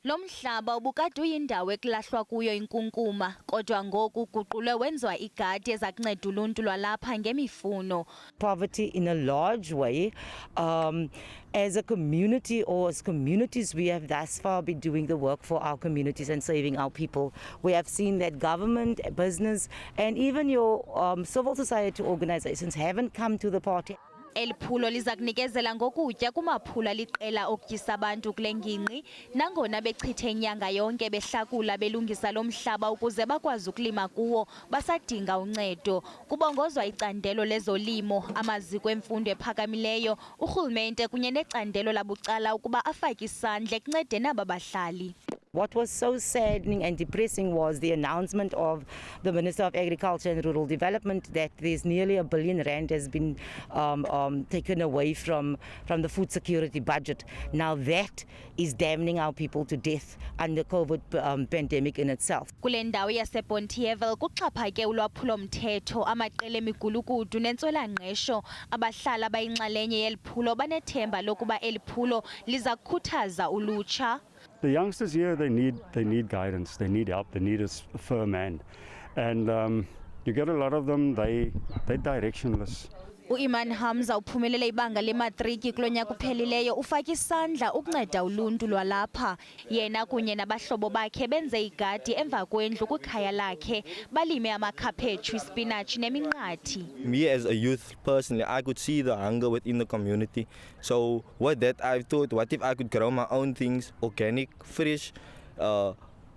Lo mhlaba ubukade uyindawo ekulahlwa kuyo inkunkuma, kodwa ngoku guqulwe wenziwa igadi eza kunceda uluntu lwalapha ngemifuno. Poverty in a large way. As a community or as communities, we have thus far been doing the work for our communities and saving our people. We have seen that government, business and even your civil society organizations haven't come to the party. Eliphulo liza kunikezela ngokutya kumaphula liqela okutyisa abantu kule ngingqi, nangona bechithe inyanga yonke behlakula belungisa lo mhlaba ukuze bakwazi ukulima kuwo, basadinga uncedo. Kubongozwa icandelo lezolimo, amaziko emfundo ephakamileyo, urhulumente kunye necandelo labucala ukuba afake isandla ekuncedeni aba bahlali. What was so saddening and depressing was the announcement of the Minister of Agriculture and Rural Development that there's nearly R1 billion has been taken away from the food security budget. Now that is damning our people to death under COVID pandemic in itself. Kule ndawo yaseBonteheuwel kuxhaphake ulwaphulo-mthetho, amaqela emigulukudu nentswela ngqesho. Abahlali bayinxalenye yeliphulo banethemba lokuba eliphulo liza kukhuthaza ulutsha. The youngsters here, they need guidance, they need help, they need a firm hand. And you get a lot of them, they're directionless. Iman Hamza uphumelele ibanga lematriki kulo nyaka uphelileyo, ufaka isandla ukunceda uluntu lwalapha. Yena kunye nabahlobo bakhe benze igadi emva kwendlu kwikhaya lakhe, balime amakhaphetshu, ispinatshi neminqathi. Me as a youth, personally, I could see the hunger within the community. So with that, I thought, what if I could grow my own things, organic, fresh.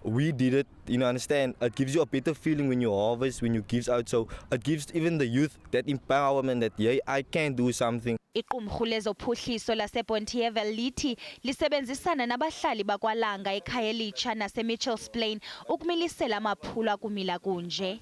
We did it, understand, it gives you a better feeling when you harvest, when you give out, so it gives even the youth that empowerment that, yeah, I can do something. Iqumrhu lezophuhliso laseBonteheuwel lithi lisebenzisana nabahlali bakwalanga ekhaya elitsha naseMitchells Plain ukumilisela amaphula kumila kunje.